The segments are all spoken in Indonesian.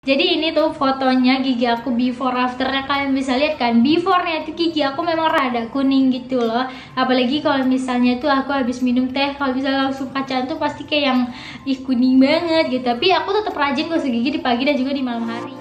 Jadi ini tuh fotonya gigi aku before afternya, kalian bisa lihat kan. Beforenya itu gigi aku memang rada kuning gitu loh. Apalagi kalau misalnya tuh aku habis minum teh, kalau misalnya langsung kacaan tuh pasti kayak yang kuning banget gitu. Tapi aku tetap rajin gosok gigi di pagi dan juga di malam hari.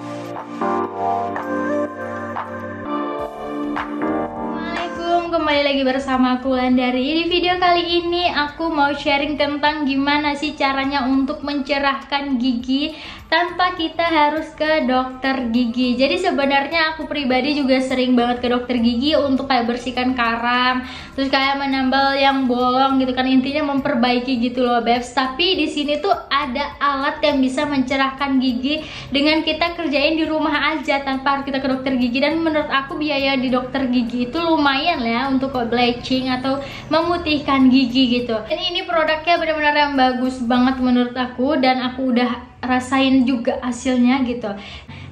Kembali lagi bersama aku Wulandari. Di video kali ini aku mau sharing tentang gimana sih caranya untuk mencerahkan gigi tanpa kita harus ke dokter gigi. Jadi sebenarnya aku pribadi juga sering banget ke dokter gigi untuk kayak bersihkan karang, terus kayak menambal yang bolong gitu kan, intinya memperbaiki gitu loh Bebs. Tapi di sini tuh ada alat yang bisa mencerahkan gigi dengan kita kerjain di rumah aja tanpa harus kita ke dokter gigi. Dan menurut aku biaya di dokter gigi itu lumayan lah ya untuk bleaching atau memutihkan gigi gitu. Dan ini produknya benar-benar yang bagus banget menurut aku, dan aku udah rasain juga hasilnya gitu.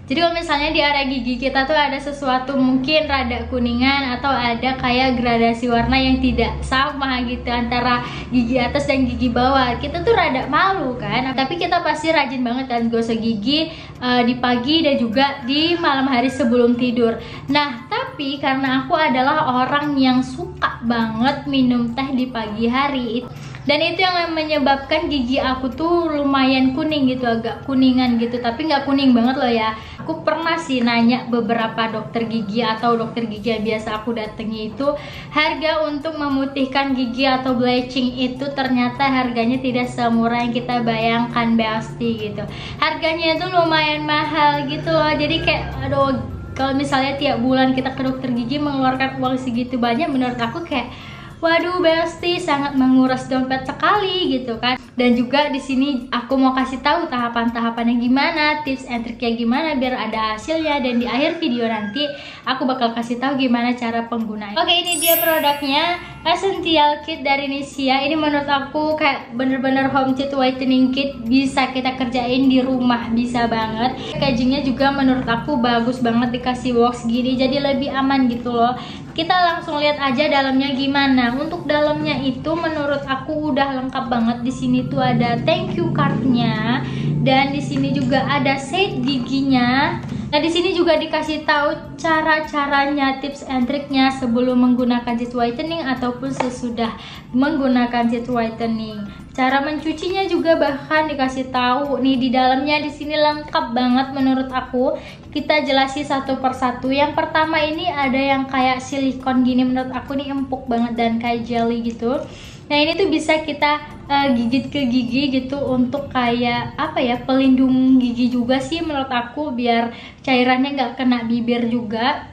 Jadi kalau misalnya di area gigi kita tuh ada sesuatu mungkin rada kuningan atau ada kayak gradasi warna yang tidak sama gitu antara gigi atas dan gigi bawah, kita tuh rada malu kan. Tapi kita pasti rajin banget kan gosok gigi di pagi dan juga di malam hari sebelum tidur. Nah, tapi karena aku adalah orang yang suka banget minum teh di pagi hari, dan itu yang menyebabkan gigi aku tuh lumayan kuning gitu, agak kuningan gitu, tapi nggak kuning banget loh ya. Aku pernah sih nanya beberapa dokter gigi atau dokter gigi yang biasa aku datangi itu, harga untuk memutihkan gigi atau bleaching itu ternyata harganya tidak semurah yang kita bayangkan Besti gitu. Harganya itu lumayan mahal gitu loh. Jadi kayak aduh, kalau misalnya tiap bulan kita ke dokter gigi mengeluarkan uang segitu banyak, menurut aku kayak waduh Besti, sangat menguras dompet sekali gitu kan. Dan juga di sini aku mau kasih tahu tahapan-tahapannya gimana, tips and triknya gimana biar ada hasilnya, dan di akhir video nanti aku bakal kasih tahu gimana cara penggunaan. Oke, ini dia produknya, Essential Kit dari Nisia. Ini menurut aku kayak bener-bener home teeth whitening kit, bisa kita kerjain di rumah, bisa banget. Packagingnya juga menurut aku bagus banget, dikasih box gini jadi lebih aman gitu loh. Kita langsung lihat aja dalamnya gimana. Untuk dalamnya itu menurut aku udah lengkap banget. Di sini tuh ada thank you cardnya, dan di sini juga ada set giginya. Nah, di sini juga dikasih tahu cara-caranya, tips and triknya sebelum menggunakan teeth whitening ataupun sesudah menggunakan teeth whitening. Cara mencucinya juga bahkan dikasih tahu nih di dalamnya. Di sini lengkap banget menurut aku. Kita jelasin satu persatu. Yang pertama ini ada yang kayak silikon gini, menurut aku nih empuk banget dan kayak jelly gitu. Nah, ini tuh bisa kita gigit ke gigi gitu untuk kayak apa ya, pelindung gigi juga sih menurut aku, biar cairannya nggak kena bibir juga.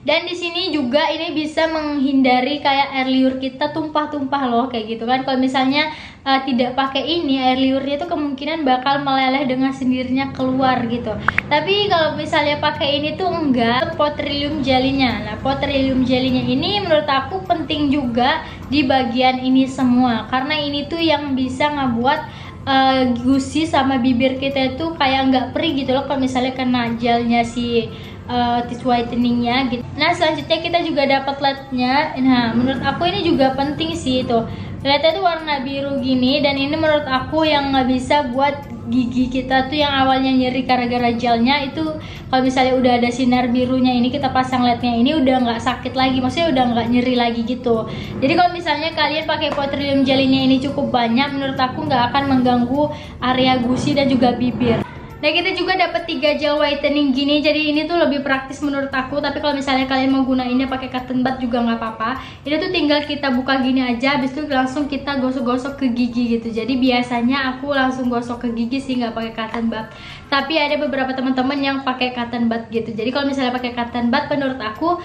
Dan di sini juga ini bisa menghindari kayak air liur kita tumpah-tumpah loh, kayak gitu kan. Kalau misalnya tidak pakai ini, air liurnya itu kemungkinan bakal meleleh dengan sendirinya keluar gitu. Tapi kalau misalnya pakai ini tuh enggak. Potrillium jelly-nya. Nah, potrillium jelly-nya ini menurut aku penting juga di bagian ini semua, karena ini tuh yang bisa ngebuat gusi sama bibir kita itu kayak nggak perih gitu loh kalau misalnya kena gelnya si teeth whiteningnya gitu. Nah, selanjutnya kita juga dapat lednya. Nah, menurut aku ini juga penting sih tuh. Lednya tuh warna biru gini, dan ini menurut aku yang nggak bisa buat gigi kita tuh yang awalnya nyeri gara-gara gelnya itu, kalau misalnya udah ada sinar birunya ini kita pasang lednya ini udah nggak sakit lagi, maksudnya udah nggak nyeri lagi gitu. Jadi kalau misalnya kalian pakai potrillium jelly-nya ini cukup banyak, menurut aku nggak akan mengganggu area gusi dan juga bibir. Nah, kita juga dapat 3 gel whitening gini, jadi ini tuh lebih praktis menurut aku. Tapi kalau misalnya kalian mau gunainnya pakai cotton bud juga nggak apa-apa. Ini tuh tinggal kita buka gini aja, habis itu langsung kita gosok-gosok ke gigi gitu. Jadi biasanya aku langsung gosok ke gigi sih, nggak pakai cotton bud. Tapi ada beberapa teman-teman yang pakai cotton bud gitu. Jadi kalau misalnya pakai cotton bud, menurut aku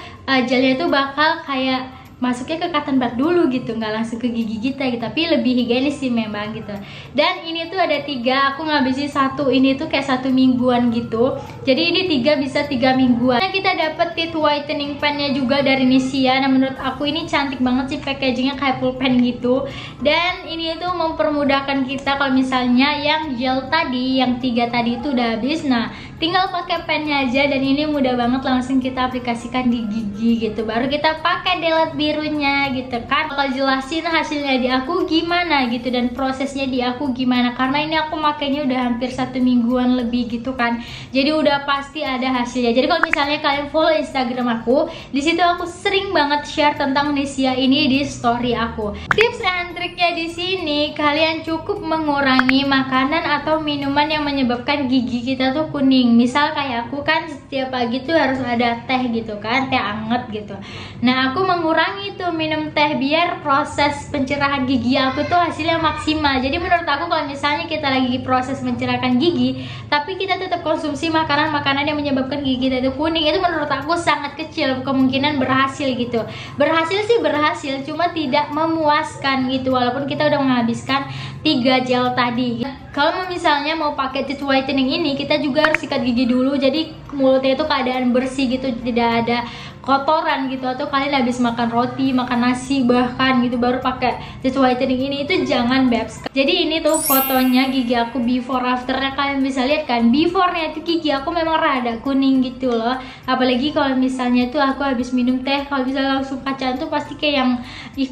gelnya itu bakal kayak masuknya ke cotton bud dulu gitu, nggak langsung ke gigi kita gitu. Tapi lebih higienis sih memang gitu. Dan ini tuh ada 3, aku ngabisin 1, ini tuh kayak 1 mingguan gitu. Jadi ini 3 bisa 3 mingguan. Nah, kita dapet teeth whitening pen-nya juga dari Nisia. Nah, menurut aku ini cantik banget sih, packagingnya kayak pulpen gitu. Dan ini tuh mempermudahkan kita kalau misalnya yang gel tadi, yang 3 tadi itu udah habis. Nah, tinggal pakai pennya aja, dan ini mudah banget langsung kita aplikasikan di gigi gitu. Baru kita pakai delete birunya gitu kan. Bakal jelasin hasilnya di aku gimana gitu dan prosesnya di aku gimana, karena ini aku makainya udah hampir 1 mingguan lebih gitu kan. Jadi udah pasti ada hasilnya. Jadi kalau misalnya kalian follow Instagram aku, di situ aku sering banget share tentang Nisia ini di story aku. Tips and triknya di sini, kalian cukup mengurangi makanan atau minuman yang menyebabkan gigi kita tuh kuning. Misal kayak aku kan setiap pagi tuh harus ada teh gitu kan, teh anget gitu. Nah aku mengurangi tuh minum teh biar proses pencerahan gigi aku tuh hasilnya maksimal. Jadi menurut aku kalau misalnya kita lagi proses mencerahkan gigi tapi kita tetap konsumsi makanan-makanan yang menyebabkan gigi kita itu kuning, itu menurut aku sangat kecil kemungkinan berhasil gitu. Berhasil sih berhasil, cuma tidak memuaskan gitu walaupun kita udah menghabiskan 3 gel tadi. Kalau misalnya mau pakai teeth whitening ini, kita juga harus sikat gigi dulu, jadi mulutnya itu keadaan bersih gitu, tidak ada kotoran gitu. Atau kalian habis makan roti, makan nasi bahkan gitu baru pakai teeth whitening ini, itu jangan babs. Jadi ini tuh fotonya gigi aku before afternya, kalian bisa lihat kan. Beforenya itu gigi aku memang rada kuning gitu loh, apalagi kalau misalnya tuh aku habis minum teh, kalau misalnya langsung kacaan tuh pasti kayak yang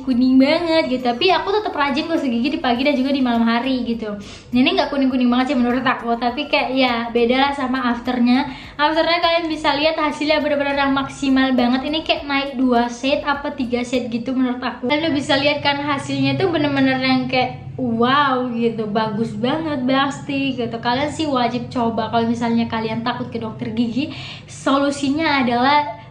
kuning banget gitu. Tapi aku tetap rajin gosok gigi di pagi dan juga di malam hari gitu. Nah, ini nggak kuning-kuning banget sih menurut aku, tapi kayak ya beda lah sama afternya. Afternya kalian bisa lihat hasilnya benar-benar yang maksimal banget. Ini kayak naik 2 set apa 3 set gitu menurut aku. Kalian bisa lihat kan hasilnya tuh bener-bener yang kayak wow gitu, bagus banget pasti gitu. Kalian sih wajib coba kalau misalnya kalian takut ke dokter gigi. Solusinya adalah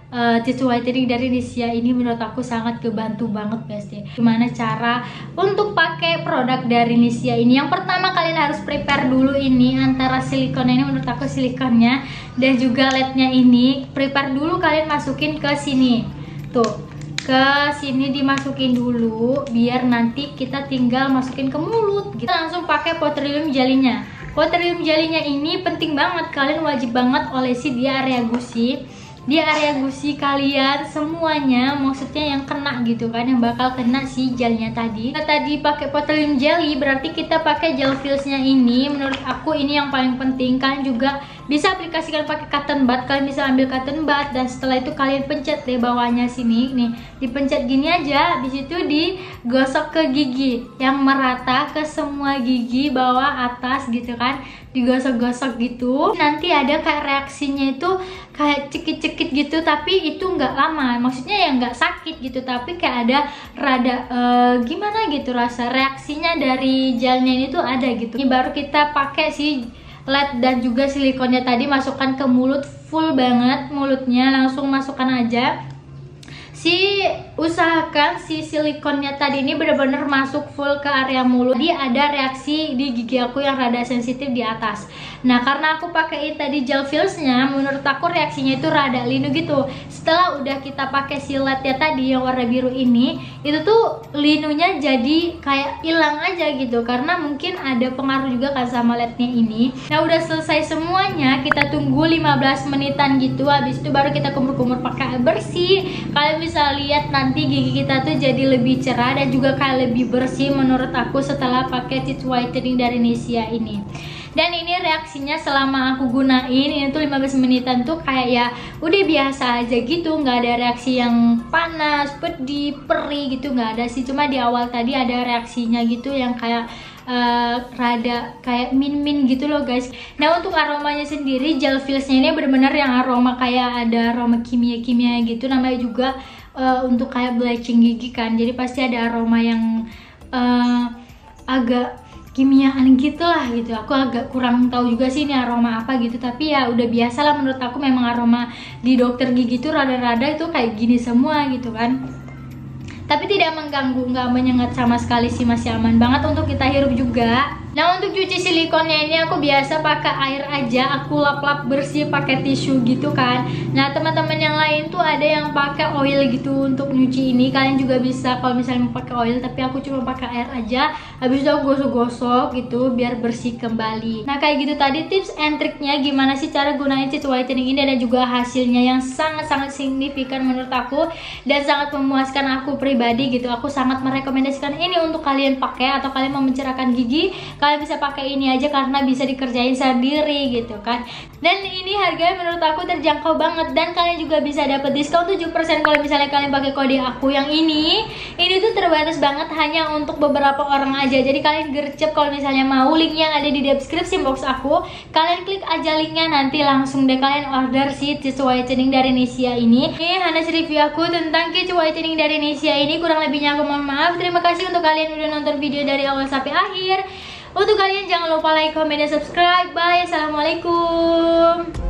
teeth whitening dari Nisia ini menurut aku sangat kebantu banget guys ya. Gimana cara untuk pakai produk dari Nisia ini? Yang pertama kalian harus prepare dulu ini antara silikonnya, ini menurut aku silikonnya dan juga lednya ini. Prepare dulu, kalian masukin ke sini. Tuh, ke sini dimasukin dulu biar nanti kita tinggal masukin ke mulut. Kita langsung pakai Poterium jelinya. Poterium jelinya ini penting banget, kalian wajib banget olesi di area gusi. Di area gusi kalian semuanya, maksudnya yang kena gitu kan, yang bakal kena si gelnya tadi. Kita tadi pakai Poterium jelly, berarti kita pakai gel fillsnya ini. Menurut aku ini yang paling penting. Kalian juga bisa aplikasikan pakai cotton bud. Kalian bisa ambil cotton bud dan setelah itu kalian pencet deh bawahnya sini nih, dipencet gini aja. Habis itu digosok ke gigi yang merata ke semua gigi bawah atas gitu kan, digosok-gosok gitu. Nanti ada kayak reaksinya itu kayak cekit-cekit gitu, tapi itu nggak lama, maksudnya ya nggak sakit gitu, tapi kayak ada rada gimana gitu rasa reaksinya dari gelnya ini tuh ada gitu. Ini baru kita pakai si led dan juga silikonnya tadi, masukkan ke mulut full banget mulutnya, langsung masukkan aja. Usahakan si silikonnya tadi ini benar-benar masuk full ke area mulut. Jadi ada reaksi di gigi aku yang rada sensitif di atas. Nah karena aku pakai tadi gel fillsnya, menurut aku reaksinya itu rada linu gitu. Setelah udah kita pakai si lednya tadi yang warna biru ini, itu tuh linunya jadi kayak hilang aja gitu, karena mungkin ada pengaruh juga kan sama lednya ini. Nah udah selesai semuanya, kita tunggu 15 menitan gitu. Habis itu baru kita kumur-kumur pakai air bersih. Kalian bisa lihat nanti gigi kita tuh jadi lebih cerah dan juga kayak lebih bersih menurut aku setelah pakai teeth whitening dari Nisia ini. Dan ini reaksinya selama aku gunain ini tuh 15 menitan tuh kayak ya udah biasa aja gitu, nggak ada reaksi yang panas, pedih, perih gitu, nggak ada sih. Cuma di awal tadi ada reaksinya gitu yang kayak rada kayak min gitu loh guys. Nah untuk aromanya sendiri, gel fillsnya ini bener-bener yang aroma kayak ada aroma kimia-kimia gitu, namanya juga untuk kayak bleaching gigi kan, jadi pasti ada aroma yang agak kimiaan gitulah gitu. Aku agak kurang tahu juga sih ini aroma apa gitu, tapi ya udah biasa lah menurut aku. Memang aroma di dokter gigi tuh rada-rada itu kayak gini semua gitu kan, tapi tidak mengganggu, nggak menyengat sama sekali sih, masih aman banget untuk kita hirup juga. Nah untuk cuci silikonnya ini aku biasa pakai air aja, aku lap-lap bersih pakai tisu gitu kan. Nah teman-teman yang lain tuh ada yang pakai oil gitu untuk nyuci ini, kalian juga bisa kalau misalnya mau pakai oil, tapi aku cuma pakai air aja. Habis itu aku gosok-gosok gitu biar bersih kembali. Nah kayak gitu tadi tips and triknya gimana sih cara gunain teeth whitening ini, dan juga hasilnya yang sangat-sangat signifikan menurut aku dan sangat memuaskan aku pribadi gitu. Aku sangat merekomendasikan ini untuk kalian pakai atau kalian mau mencerahkan gigi. kalian bisa pakai ini aja karena bisa dikerjain sendiri gitu kan. Dan ini harganya menurut aku terjangkau banget, dan kalian juga bisa dapat diskon 7% kalau misalnya kalian pakai kode aku yang ini. Ini tuh terbatas banget, hanya untuk beberapa orang aja. Jadi kalian gercep kalau misalnya mau, linknya ada di deskripsi box aku. Kalian klik aja linknya, nanti langsung deh kalian order si Keys Whitening dari Nissia ini. Ini Hanes review aku tentang Keys Whitening dari Nissia ini. Kurang lebihnya aku mohon maaf. Terima kasih untuk kalian udah nonton video dari awal sampai akhir. Untuk kalian jangan lupa like, comment, dan subscribe. Bye, assalamualaikum.